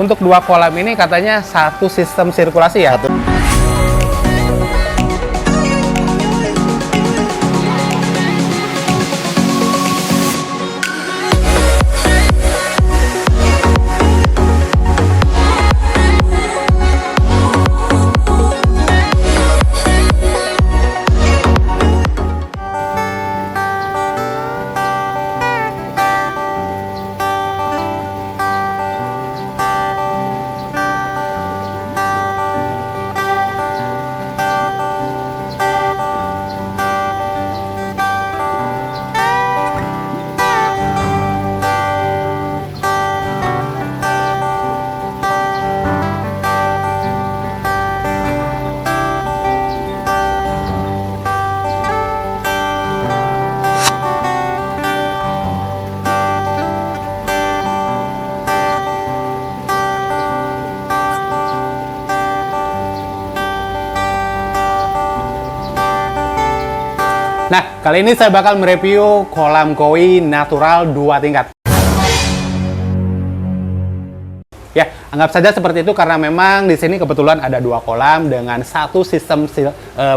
untuk 2 kolam ini katanya satu sistem sirkulasi ya? Nah, kali ini saya bakal mereview kolam koi natural 2 tingkat. Ya, anggap saja seperti itu karena memang di sini kebetulan ada 2 kolam dengan satu sistem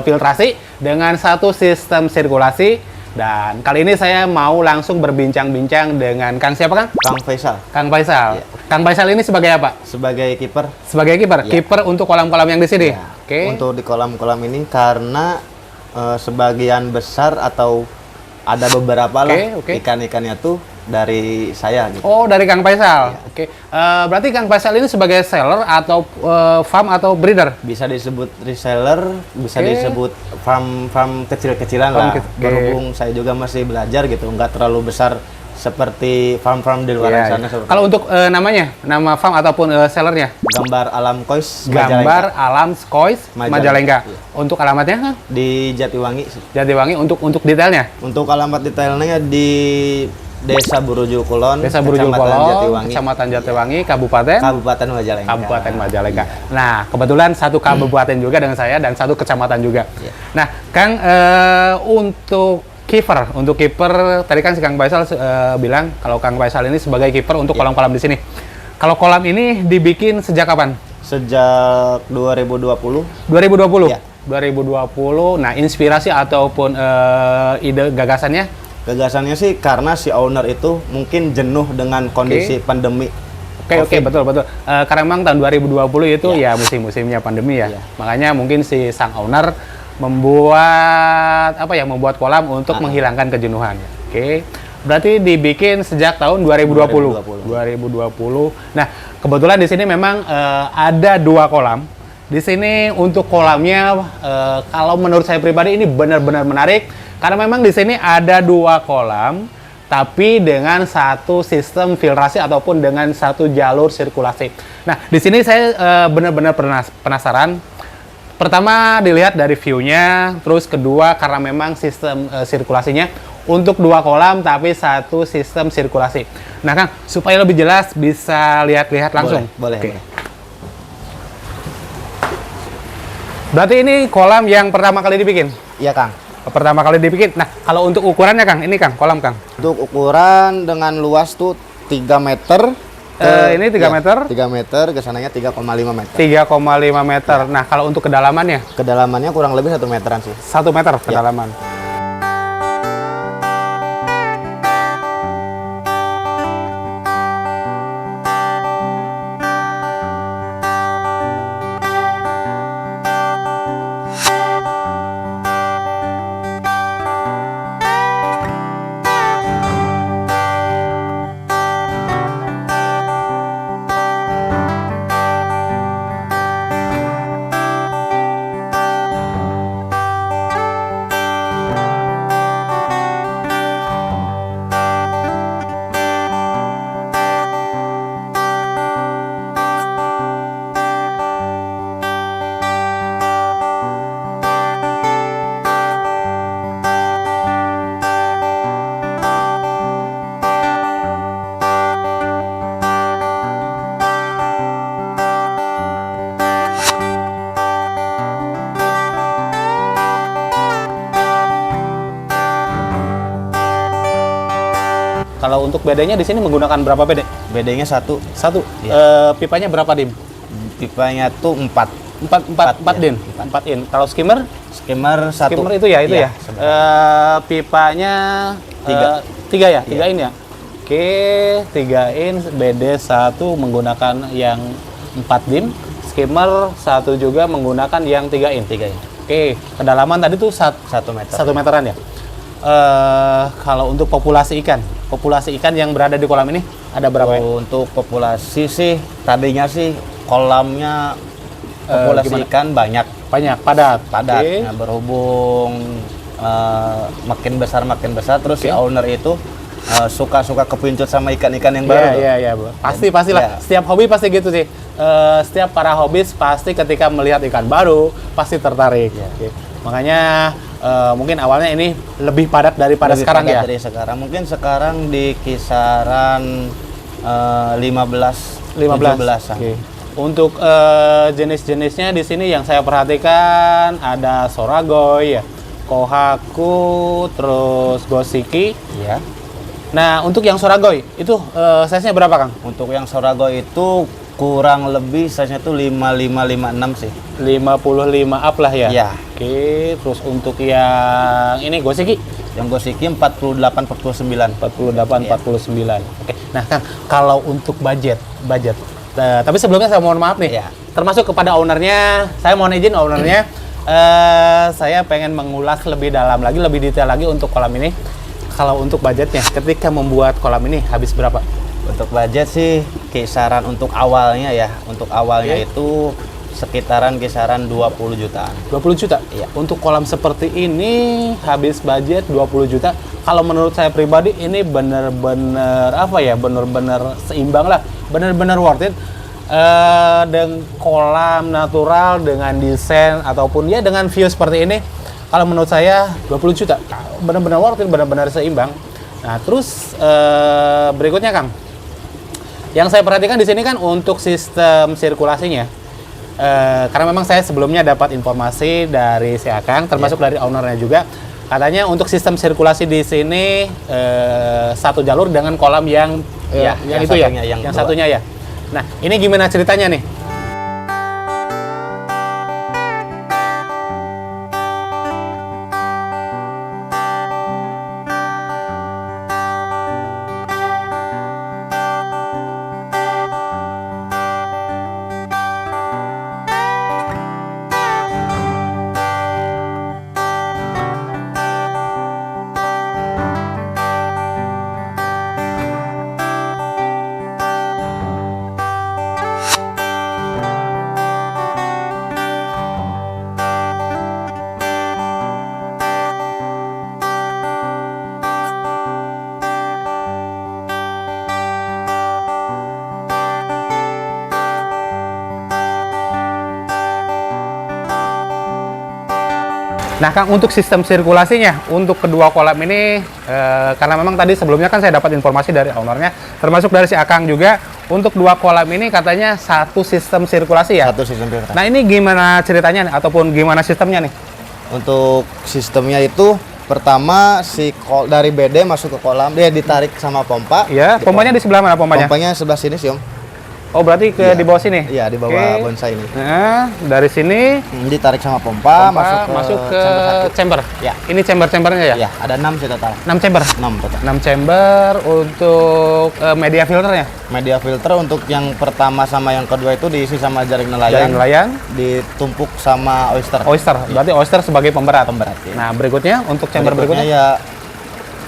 filtrasi, dengan satu sistem sirkulasi. Dan kali ini saya mau langsung berbincang-bincang dengan Kang siapa, Kang? Kang Faisal. Kang Faisal. Ya. Kang Faisal ini sebagai apa? Sebagai kiper. Sebagai kiper. Ya. Kiper untuk kolam-kolam yang di sini. Ya. Oke. Untuk di kolam-kolam ini karena sebagian besar atau ada beberapa lah ikan-ikannya tuh dari saya gitu. Oh, dari Kang Faisal. Ya. Oke. Berarti Kang Faisal ini sebagai seller atau farm atau breeder? Bisa disebut reseller, bisa disebut farm kecil-kecilan lah. Berhubung saya juga masih belajar gitu, nggak terlalu besar seperti farm-farm di luar sana. Kalau untuk namanya, nama farm ataupun sellernya? Gambar Alam Kois Gambar Alam Kois Majalengka. Iya. Untuk alamatnya, Kang? Di Jatiwangi. Jatiwangi. Untuk detailnya? Untuk alamat detailnya di Desa Buruju Kulon, Kecamatan Jatiwangi, Kabupaten Majalengka. Kabupaten Majalengka. Nah, kebetulan satu kabupaten juga dengan saya dan satu kecamatan juga. Nah, Kang, untuk kiper tadi kan si Kang Faisal bilang kalau Kang Faisal ini sebagai kiper untuk kolam-kolam di sini. Kalau kolam ini dibikin sejak kapan? Sejak 2020. 2020. Ya. 2020. Nah, inspirasi ataupun ide gagasannya? Gagasannya sih karena si owner itu mungkin jenuh dengan kondisi pandemi. Oke, betul. Karena memang tahun 2020 itu ya musim-musimnya pandemi ya. Makanya mungkin si sang owner membuat kolam untuk menghilangkan kejenuhan. Oke. Berarti dibikin sejak tahun 2020. 2020. Nah, kebetulan di sini memang ada 2 kolam. Di sini untuk kolamnya kalau menurut saya pribadi ini benar-benar menarik karena memang di sini ada 2 kolam tapi dengan satu sistem filtrasi ataupun dengan satu jalur sirkulasi. Nah, di sini saya benar-benar penasaran. Pertama dilihat dari view-nya, terus kedua karena memang sistem sirkulasinya untuk 2 kolam tapi satu sistem sirkulasi. Nah, Kang, supaya lebih jelas bisa lihat-lihat langsung. Boleh. Berarti ini kolam yang pertama kali dibikin? Iya, Kang. Pertama kali dibikin. Nah, kalau untuk ukurannya, Kang, ini Kang, kolam, Kang. Untuk ukuran dengan luas tuh 3 meter. Ini 3 meter? 3 meter, kesananya 3,5 meter. 3,5 meter. Nah, kalau untuk kedalamannya? Kedalamannya kurang lebih 1 meteran sih. 1 meter kedalaman. Kalau untuk BD-nya di sini menggunakan berapa BD? BD-nya satu. Satu. Iya. Pipanya berapa dim? Pipanya tuh 4. 4 dim. 4 in. Kalau skimmer? Skimmer 1. Skimmer itu ya, Iya, pipanya 3 ya? 3 in ya? Oke, 3 in, BD 1 menggunakan yang 4 dim, skimmer 1 juga menggunakan yang 3 in. 3 in. Oke, kedalaman tadi tuh 1 meter. 1 meteran ya? Kalau untuk populasi ikan yang berada di kolam ini ada berapa ya? Untuk populasi sih, tadinya sih kolamnya populasi ikan banyak, padat. Nah, berhubung makin besar terus si owner itu suka kepincut sama ikan-ikan yang baru. Iya, pastilah. Setiap hobi pasti gitu sih. Setiap para hobis pasti ketika melihat ikan baru pasti tertarik. Oke. Makanya mungkin awalnya ini lebih padat daripada sekarang ya. Dari sekarang mungkin sekarang di kisaran 15-17-an. Okay. Untuk jenis-jenisnya di sini yang saya perhatikan ada soragoy ya, kohaku, terus gosiki. Iya. Nah, untuk yang soragoy itu size-nya berapa, Kang? Untuk yang soragoy itu kurang lebih size-nya tuh 55-56 sih. 55 up lah ya? Iya. Oke, terus untuk yang ini gosiki? Yang gosiki 48-49. 48-49. Oke. Nah, Kang, kalau untuk budget. Tapi sebelumnya saya mohon maaf nih. Iya. Termasuk kepada ownernya, saya mohon izin ownernya, saya pengen mengulas lebih dalam lagi, lebih detail lagi untuk kolam ini. Kalau untuk budgetnya, ketika membuat kolam ini habis berapa? Untuk budget sih kisaran untuk awalnya ya. Untuk awalnya itu sekitaran kisaran 20 jutaan. 20 juta? Iya. Untuk kolam seperti ini habis budget 20 juta. Kalau menurut saya pribadi ini bener-bener bener-bener seimbang lah. Bener-bener worth it. Dengan kolam natural, dengan desain ataupun ya dengan view seperti ini. Kalau menurut saya 20 juta. Bener-bener worth it, bener-bener seimbang. Nah, terus berikutnya, Kang. Yang saya perhatikan di sini kan untuk sistem sirkulasinya. Karena memang saya sebelumnya dapat informasi dari si Akang, termasuk dari ownernya juga. Katanya untuk sistem sirkulasi di sini satu jalur dengan kolam yang satunya ya. Nah, ini gimana ceritanya nih? Nah, Kang, untuk sistem sirkulasinya, untuk kedua kolam ini, karena memang tadi sebelumnya kan saya dapat informasi dari ownernya, termasuk dari si Akang juga, untuk dua kolam ini katanya satu sistem sirkulasi ya? Satu sistem sirkulasi. Nah, ini gimana ceritanya nih, ataupun gimana sistemnya nih? Untuk sistemnya itu, pertama dari BD masuk ke kolam, dia ditarik sama pompa. Iya, pompanya di sebelah mana pompanya? Pompanya sebelah sini sih, Om. Oh, berarti di bawah sini? Iya, di bawah bonsai ini. Nah, dari sini ditarik sama pompa masuk ke chamber. Ya. Ini chamber-chambernya ya? Iya, ada 6 sih total. 6 chamber? 6 total. 6 chamber untuk media filternya? Media filter untuk yang pertama sama yang kedua itu diisi sama jaring nelayan. Jaring nelayan? Ditumpuk sama oyster. Oyster, berarti oyster sebagai pemberat? Pemberat, ya. Nah, berikutnya untuk chamber berikutnya? Ya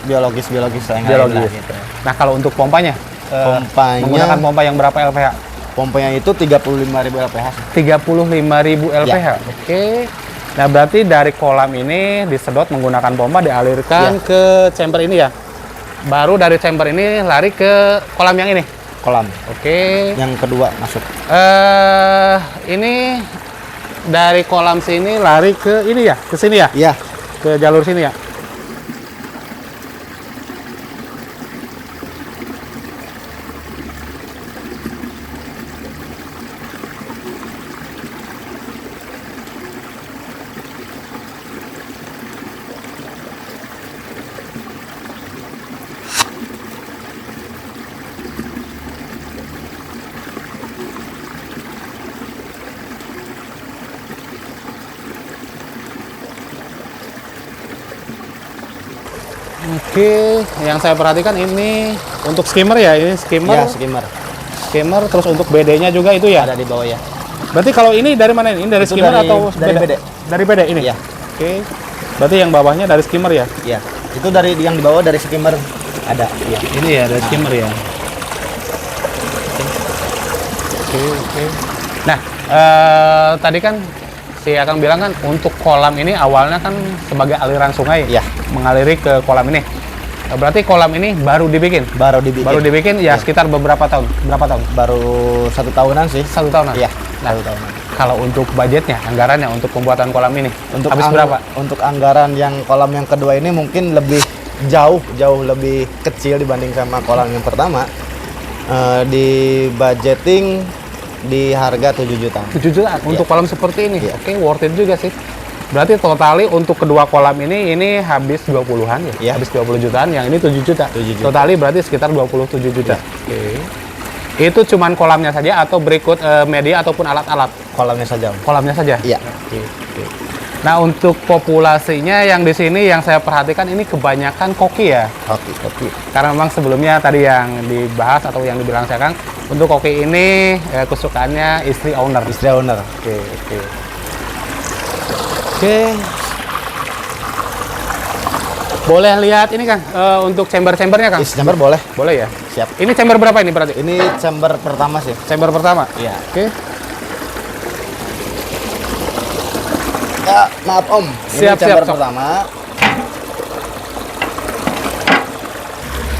biologis lah. Biologis. Gitu. Nah, kalau untuk pompanya? Menggunakan pompa yang berapa LPH? Pompanya itu 35.000 LPH. 35.000 LPH. Ya. Oke. Nah, berarti dari kolam ini disedot menggunakan pompa dialirkan ke chamber ini ya. Baru dari chamber ini lari ke kolam yang ini. Kolam. Oke. Yang kedua masuk. Ini dari kolam sini lari ke ini ya, ke sini ya? Iya. Ke jalur sini ya. Oke, yang saya perhatikan ini untuk skimmer ya, ini skimmer. Ya, skimmer. Skimmer, terus untuk BD-nya juga itu ya. Ada di bawah ya. Berarti kalau ini dari mana ini? Ini dari Itu skimmer dari- atau dari BD? Dari BD ini. Iya. Oke. Berarti yang bawahnya dari skimmer ya? Iya. Itu dari yang di bawah dari skimmer ada. Iya. Ini ya dari skimmer ya. Oke. Nah, tadi kan si Akang bilang kan untuk kolam ini awalnya kan sebagai aliran sungai, Iya. mengaliri ke kolam ini. Berarti kolam ini baru dibikin. Baru dibikin. Baru dibikin ya sekitar beberapa tahun. Berapa tahun? Baru 1 tahunan sih. 1 tahunan. Iya. Nah, 1 tahunan. kalau untuk budgetnya, anggarannya untuk pembuatan kolam ini, Untuk habis berapa? Untuk anggaran yang kolam yang kedua ini mungkin lebih jauh lebih kecil dibanding sama kolam yang pertama. Di budgeting di harga 7 juta. 7 juta untuk kolam seperti ini. Iya. Oke, worth it juga sih. Berarti totali untuk kedua kolam ini habis 20-an ya? Iya. Habis 20 jutaan, yang ini 7 juta. 7 juta. Totali berarti sekitar 27 juta. Iya. Oke. Itu cuman kolamnya saja atau berikut media ataupun alat-alat? Kolamnya saja. Kolamnya saja? Iya. Oke. Nah, untuk populasinya yang di sini yang saya perhatikan ini kebanyakan koki ya? Koki. Karena memang sebelumnya tadi yang dibahas atau yang dibilang saya Kang, untuk koki ini kesukaannya istri owner. Istri owner. Oke. Boleh lihat ini Kang, untuk chamber-chambernya Kang? Chamber boleh. Boleh ya? Siap. Ini chamber berapa ini berarti? Ini chamber pertama sih. Chamber pertama? Iya. Oke. Ya, maaf Om. Ini Siap, chamber siap, sok. pertama.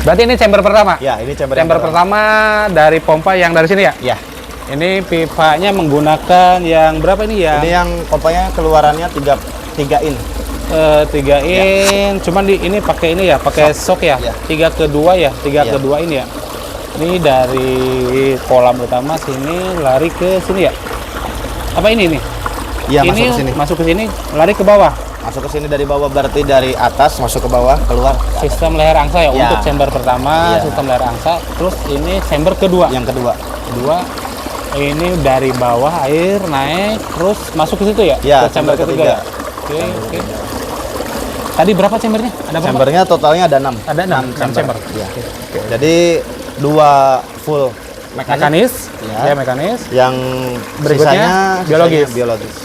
Berarti ini chamber pertama? Ya, ini chamber, Chamber yang pertama dari pompa yang dari sini ya? Ya. Ini pipanya menggunakan yang berapa ini ya? Ini yang pompanya keluarannya 3 in. 3 in, cuman ini pakai ini ya, pakai sok ya, Ya. 3 ke 2 ya, 3 Ya. ke 2 ini ya. Ini dari kolam utama sini lari ke sini ya. Apa ini nih? Iya, Ini masuk ke sini. masuk ke sini, lari ke bawah. Masuk ke sini dari bawah, berarti dari atas masuk ke bawah, keluar. Sistem leher angsa ya, Ya. untuk chamber pertama, Ya. sistem leher angsa. Terus ini chamber kedua. Yang kedua. Ini dari bawah air naik, terus masuk ke situ ya? Ya, Ke chamber chamber ketiga. ketiga. Oke. Tadi berapa chambernya? Ada berapa? Chambernya totalnya ada 6. Ada 6 chamber. Iya. Jadi 2 full Mekanis, Ya. ya mekanis. yang Berikutnya, sisanya biologis. biologis.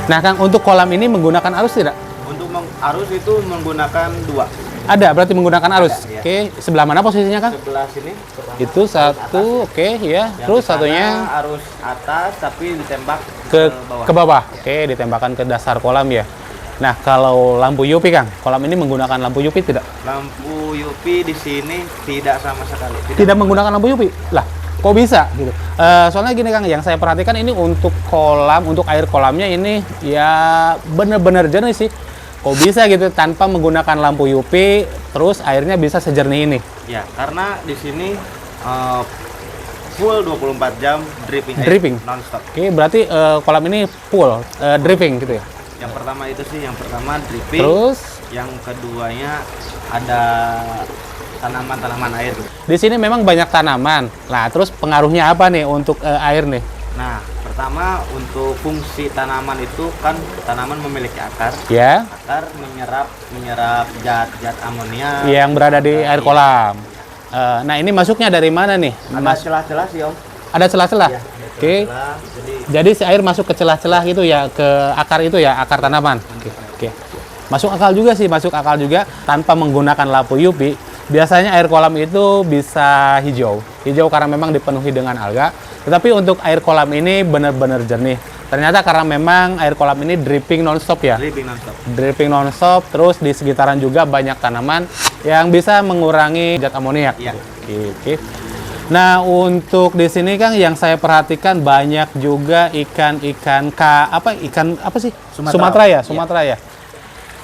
Nah, Kang, untuk kolam ini menggunakan arus tidak? Untuk arus itu menggunakan 2. Ada, berarti menggunakan arus. Ada, ya. Oke, sebelah mana posisinya, Kang? Sebelah sini. Itu satu, oke, ya. Yang Terus di sana satunya arus atas tapi ditembak ke bawah. Oke, ditembakkan ke dasar kolam ya. Nah, kalau lampu UV, Kang, kolam ini menggunakan lampu UV tidak? Lampu UV di sini tidak sama sekali. Tidak menggunakan lampu UV? Lah, kok bisa gitu? Soalnya gini, Kang, yang saya perhatikan ini untuk kolam, untuk air kolamnya ini ya bener-bener jernih sih. Kok bisa gitu tanpa menggunakan lampu UV, terus airnya bisa sejernih ini? Ya, karena di sini full 24 jam dripping. Dripping? Non-stop. Oke, berarti kolam ini full dripping gitu ya? Yang pertama itu sih, yang pertama dripping. Terus? Yang keduanya ada tanaman-tanaman air. Di sini memang banyak tanaman. Nah, terus pengaruhnya apa nih untuk air nih? Nah, pertama untuk fungsi tanaman itu kan tanaman memiliki akar. Ya, Akar menyerap zat amonia. yang berada di air kolam. Nah, ini masuknya dari mana nih? Ada celah-celah sih, Om. Ada celah-celah? Ya, Oke. Jadi Jadi si air masuk ke celah-celah itu ya, ke akar itu ya, akar tanaman. Oke. masuk akal juga sih, masuk akal juga tanpa menggunakan lampu UV. Biasanya air kolam itu bisa hijau karena memang dipenuhi dengan alga. Tetapi untuk air kolam ini benar-benar jernih. Ternyata karena memang air kolam ini dripping non-stop ya. Dripping non-stop, terus di sekitaran juga banyak tanaman yang bisa mengurangi zat amoniak. Iya. Oke. Nah, untuk di sini Kang yang saya perhatikan banyak juga ikan apa sih? Sumatera ya.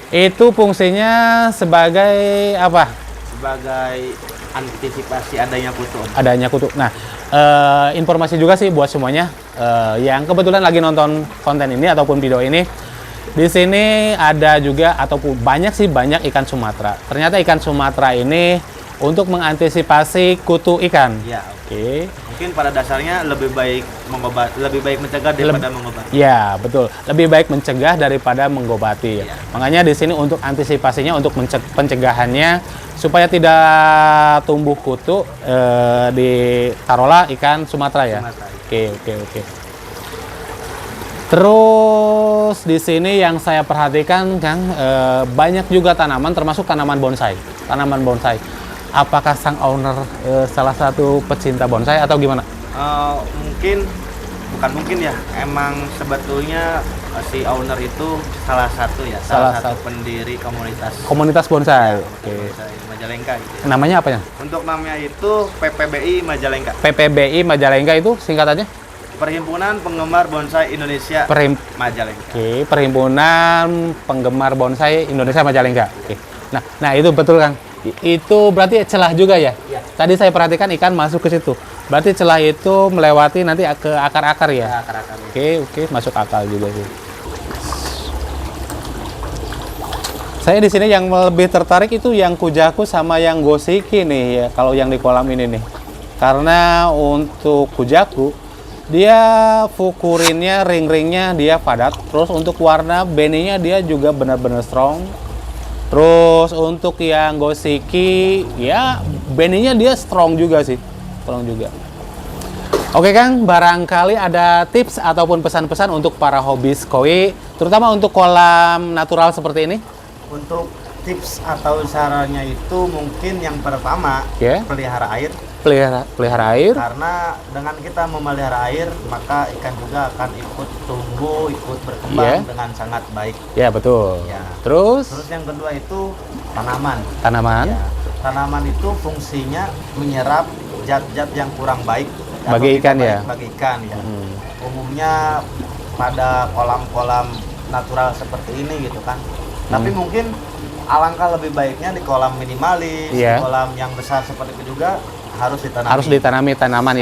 Itu fungsinya sebagai apa? Sebagai antisipasi adanya kutu. Nah, informasi juga sih buat semuanya yang kebetulan lagi nonton konten ini ataupun video ini. Di sini ada juga ataupun banyak ikan Sumatera. Ternyata ikan Sumatera ini untuk mengantisipasi kutu ikan. Ya, Oke. Mungkin pada dasarnya lebih baik mencegah daripada mengobati. Ya, betul. Lebih baik mencegah daripada mengobati. Ya. Makanya di sini untuk antisipasinya, untuk pencegahannya supaya tidak tumbuh kutu ditaruhlah ikan Sumatera ya. Oke. Terus di sini yang saya perhatikan Kang banyak juga tanaman termasuk tanaman bonsai. Apakah sang owner salah satu pecinta bonsai atau gimana? Bukan mungkin ya. Emang sebetulnya si owner itu salah satu pendiri komunitas bonsai. Bonsai Majalengka gitu ya. Namanya apa ya? Untuk namanya itu PPBI Majalengka. PPBI Majalengka itu singkatannya? Perhimpunan Penggemar Bonsai Indonesia Majalengka. Oke, Perhimpunan Penggemar Bonsai Indonesia Majalengka. Oke. Nah itu betul Kang. Itu berarti celah juga ya? Ya. Tadi saya perhatikan ikan masuk ke situ. Berarti celah itu melewati nanti ke akar-akar ya? Ya, akar-akar. Oke, masuk akal juga sih. Saya di sini yang lebih tertarik itu yang kujaku sama yang gosiki nih ya, kalau yang di kolam ini nih. Karena untuk kujaku dia fukurinnya, ring-ringnya dia padat. Terus untuk warna benihnya dia juga benar-benar strong. Terus untuk yang gosiki ya benihnya dia strong juga sih. Oke Kang, barangkali ada tips ataupun pesan-pesan untuk para hobis koi, terutama untuk kolam natural seperti ini? Untuk tips atau sarannya itu mungkin yang pertama pelihara air. Pelihara air. Karena dengan kita memelihara air, maka ikan juga akan ikut tumbuh, ikut berkembang dengan sangat baik. Ya, betul. Ya. Terus yang kedua itu tanaman. Ya. Tanaman itu fungsinya menyerap zat-zat yang kurang baik bagi ikan ya. Umumnya pada kolam-kolam natural seperti ini gitu kan. Tapi mungkin alangkah lebih baiknya di kolam minimalis, di kolam yang besar seperti itu juga harus ditanami tanaman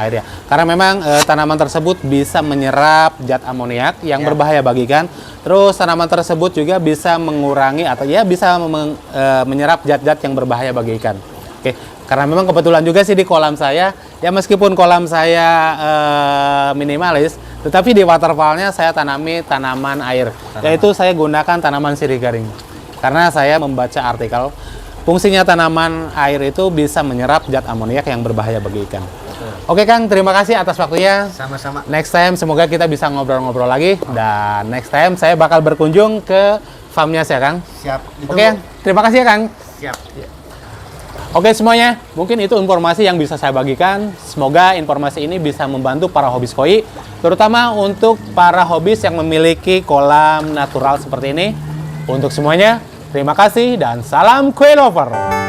air ya. Karena memang tanaman tersebut bisa menyerap zat amoniak yang berbahaya bagi ikan. Terus tanaman tersebut juga bisa mengurangi atau ya bisa menyerap zat-zat yang berbahaya bagi ikan. Oke, karena memang kebetulan juga sih di kolam saya, ya meskipun kolam saya minimalis, tetapi di waterfallnya saya tanami tanaman air. Yaitu saya gunakan tanaman sirih garing. Karena saya membaca artikel fungsinya tanaman air itu bisa menyerap zat amoniak yang berbahaya bagi ikan. Oke Kang, terima kasih atas waktunya. Sama-sama. Next time semoga kita bisa ngobrol-ngobrol lagi. Dan next time saya bakal berkunjung ke farmnya ya Kang. Siap. Oke, terima kasih ya Kang. Siap. Oke semuanya, mungkin itu informasi yang bisa saya bagikan. Semoga informasi ini bisa membantu para hobis koi, terutama untuk para hobis yang memiliki kolam natural seperti ini. Untuk semuanya, terima kasih dan salam koi lover.